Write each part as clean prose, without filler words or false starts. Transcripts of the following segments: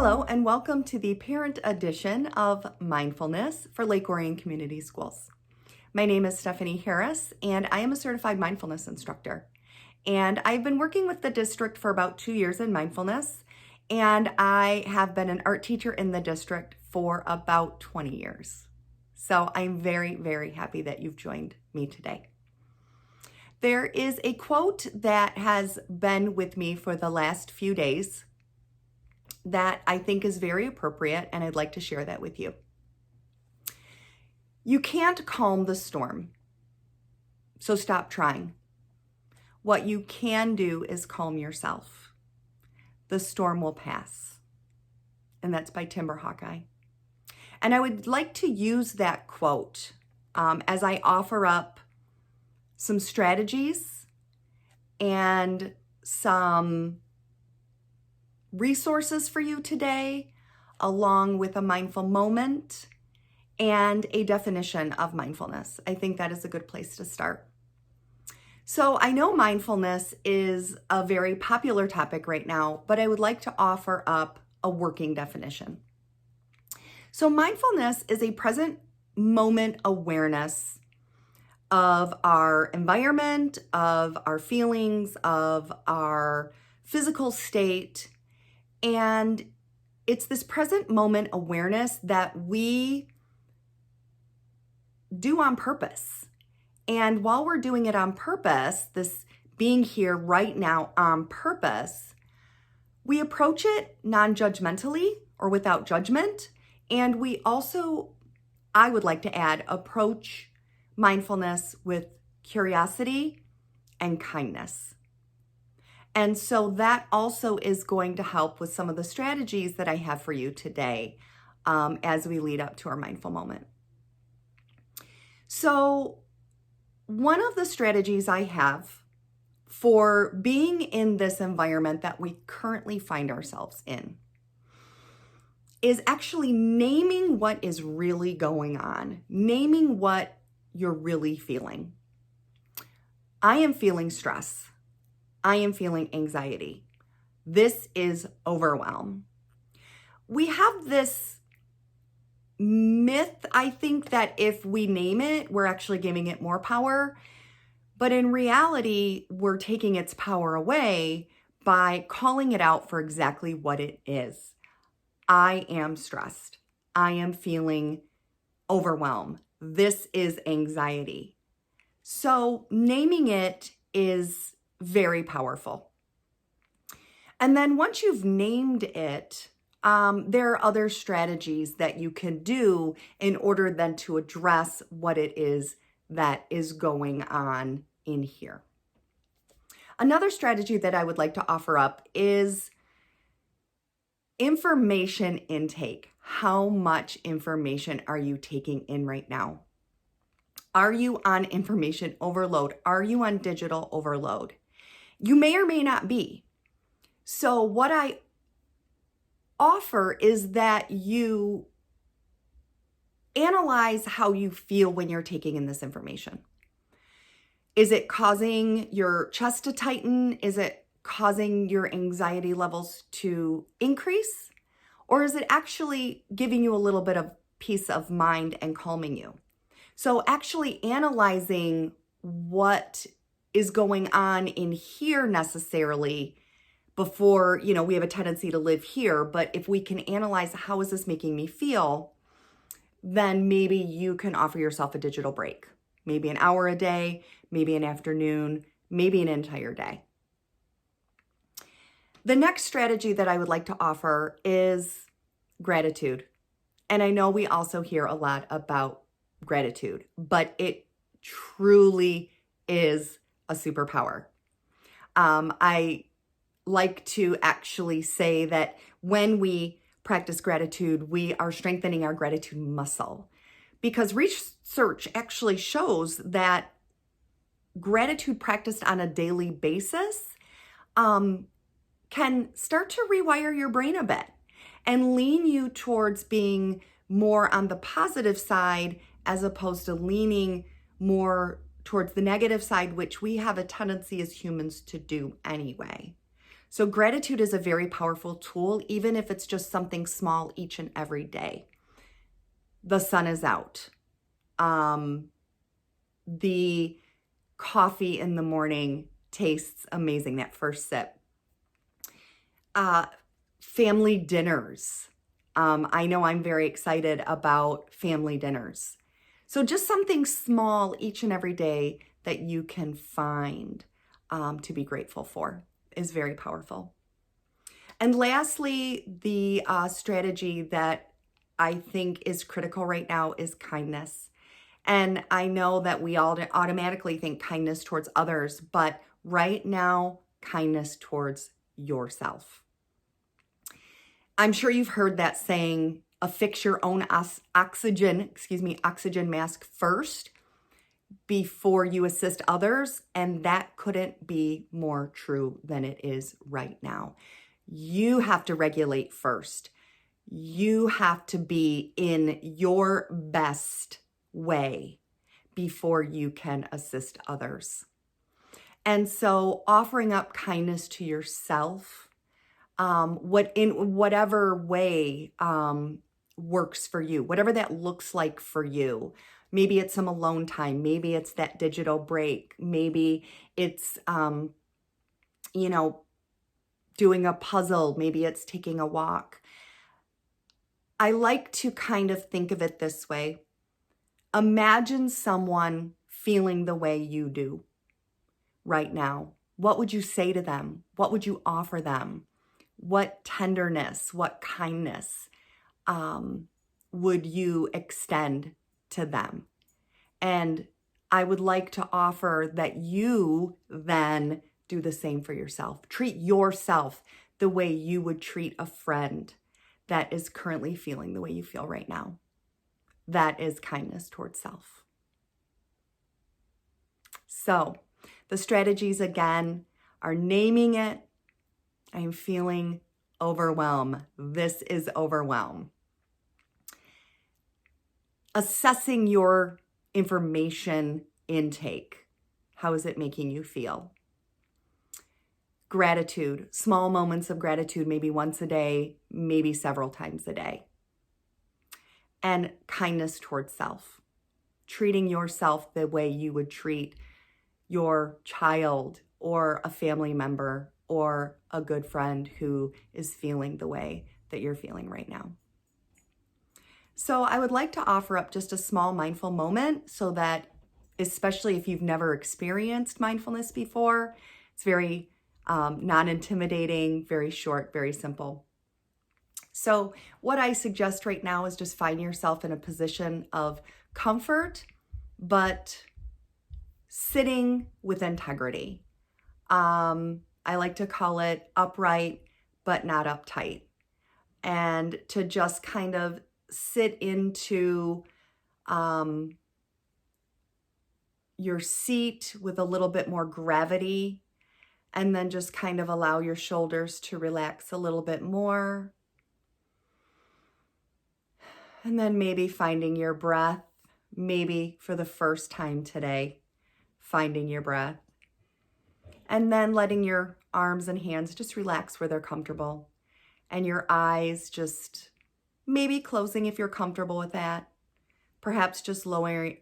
Hello, and welcome to the parent edition of Mindfulness for Lake Orion Community Schools. My name is Stephanie Harris, and I am a certified mindfulness instructor. And I've been working with the district for about 2 years in mindfulness, and I have been an art teacher in the district for about 20 years. So I'm very, very happy that you've joined me today. There is a quote that has been with me for the last few days that I think is very appropriate, and I'd like to share that with you. You can't calm the storm, so stop trying. What you can do is calm yourself. The storm will pass. And that's by Timber Hawkeye. And I would like to use that quote as I offer up some strategies and some resources for you today, along with a mindful moment and a definition of mindfulness. I think that is a good place to start. So I know mindfulness is a very popular topic right now, but I would like to offer up a working definition. So mindfulness is a present moment awareness of our environment, of our feelings, of our physical state. And it's this present moment awareness that we do on purpose. And while we're doing it on purpose, this being here right now on purpose, we approach it non-judgmentally or without judgment. And we also, I would like to add, approach mindfulness with curiosity and kindness. And so that also is going to help with some of the strategies that I have for you today as we lead up to our mindful moment. So one of the strategies I have for being in this environment that we currently find ourselves in is actually naming what is really going on, naming what you're really feeling. I am feeling stress. I am feeling anxiety. This is overwhelm. We have this myth, I think, that if we name it, we're actually giving it more power. But in reality, we're taking its power away by calling it out for exactly what it is. I am stressed. I am feeling overwhelmed. This is anxiety. So naming it is very powerful. And then once you've named it, there are other strategies that you can do in order then to address what it is that is going on in here. Another strategy that I would like to offer up is information intake. How much information are you taking in right now? Are you on information overload? Are you on digital overload? You may or may not be. So what I offer is that you analyze how you feel when you're taking in this information. Is it causing your chest to tighten? Is it causing your anxiety levels to increase? Or is it actually giving you a little bit of peace of mind and calming you? So actually analyzing what is going on in here necessarily before, we have a tendency to live here. But if we can analyze how is this making me feel, then maybe you can offer yourself a digital break. Maybe an hour a day, maybe an afternoon, maybe an entire day. The next strategy that I would like to offer is gratitude. And I know we also hear a lot about gratitude, but it truly is a superpower. I like to actually say that when we practice gratitude, we are strengthening our gratitude muscle, because research actually shows that gratitude practiced on a daily basis can start to rewire your brain a bit and lean you towards being more on the positive side as opposed to leaning more towards the negative side, which we have a tendency as humans to do anyway. So gratitude is a very powerful tool, even if it's just something small each and every day. The sun is out. The coffee in the morning tastes amazing, that first sip. Family dinners. I know I'm very excited about family dinners. So just something small each and every day that you can find to be grateful for is very powerful. And lastly, the strategy that I think is critical right now is kindness. And I know that we all automatically think kindness towards others, but right now, kindness towards yourself. I'm sure you've heard that saying, affix your own oxygen mask first before you assist others. And that couldn't be more true than it is right now. You have to regulate first. You have to be in your best way before you can assist others. And so offering up kindness to yourself, in whatever way works for you, whatever that looks like for you. Maybe it's some alone time. Maybe it's that digital break. Maybe it's, doing a puzzle. Maybe it's taking a walk. I like to kind of think of it this way. Imagine someone feeling the way you do right now. What would you say to them? What would you offer them? What tenderness, what kindness would you extend to them? And I would like to offer that you then do the same for yourself. Treat yourself the way you would treat a friend that is currently feeling the way you feel right now. That is kindness towards self. So the strategies again are naming it. I am feeling overwhelm. This is overwhelm. Assessing your information intake. How is it making you feel? Gratitude, small moments of gratitude, maybe once a day, maybe several times a day. And kindness towards self. Treating yourself the way you would treat your child or a family member or a good friend who is feeling the way that you're feeling right now. So I would like to offer up just a small mindful moment so that, especially if you've never experienced mindfulness before, it's very non-intimidating, very short, very simple. So what I suggest right now is just find yourself in a position of comfort, but sitting with integrity. I like to call it upright, but not uptight. And to just kind of sit into your seat with a little bit more gravity, and then just kind of allow your shoulders to relax a little bit more. And then maybe finding your breath, maybe for the first time today, finding your breath. And then letting your arms and hands just relax where they're comfortable. And your eyes just maybe closing if you're comfortable with that. Perhaps just lowering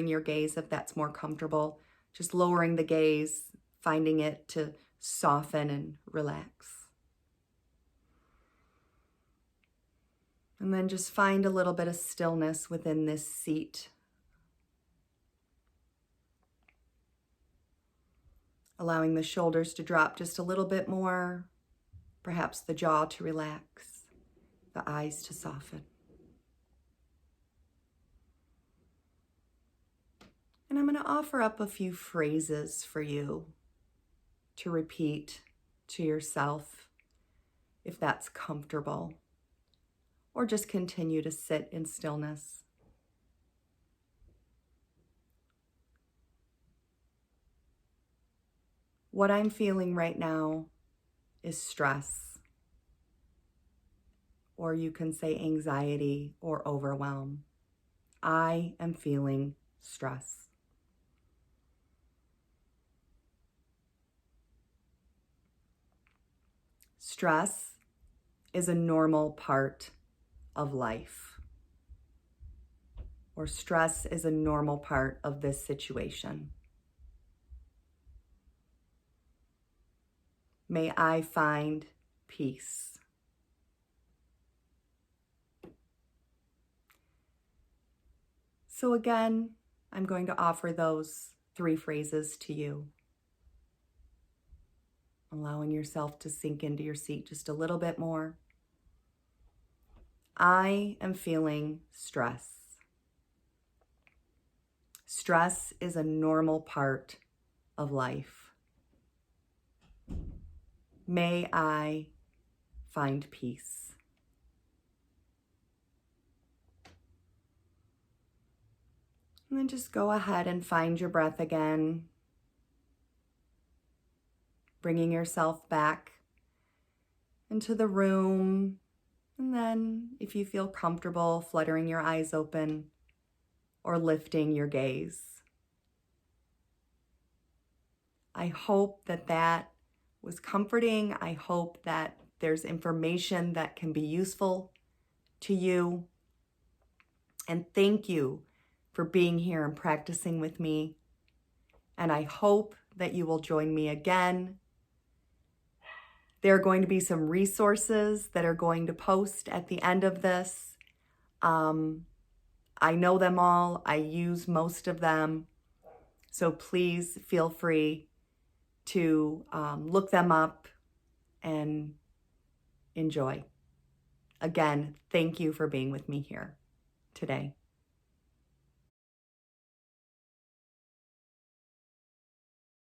your gaze if that's more comfortable. Just lowering the gaze, finding it to soften and relax. And then just find a little bit of stillness within this seat. Allowing the shoulders to drop just a little bit more, perhaps the jaw to relax, the eyes to soften. And I'm going to offer up a few phrases for you to repeat to yourself if that's comfortable, or just continue to sit in stillness. What I'm feeling right now is stress, or you can say anxiety or overwhelm. I am feeling stress. Stress is a normal part of life, or stress is a normal part of this situation. May I find peace. So again, I'm going to offer those 3 phrases to you, allowing yourself to sink into your seat just a little bit more. I am feeling stress. Stress is a normal part of life. May I find peace. And then just go ahead and find your breath again, bringing yourself back into the room. And then, if you feel comfortable, fluttering your eyes open or lifting your gaze. I hope that that was comforting. I hope that there's information that can be useful to you. And thank you for being here and practicing with me. And I hope that you will join me again. There are going to be some resources that are going to post at the end of this. I know them all. I use most of them. So please feel free to look them up and enjoy. Again, thank you for being with me here today.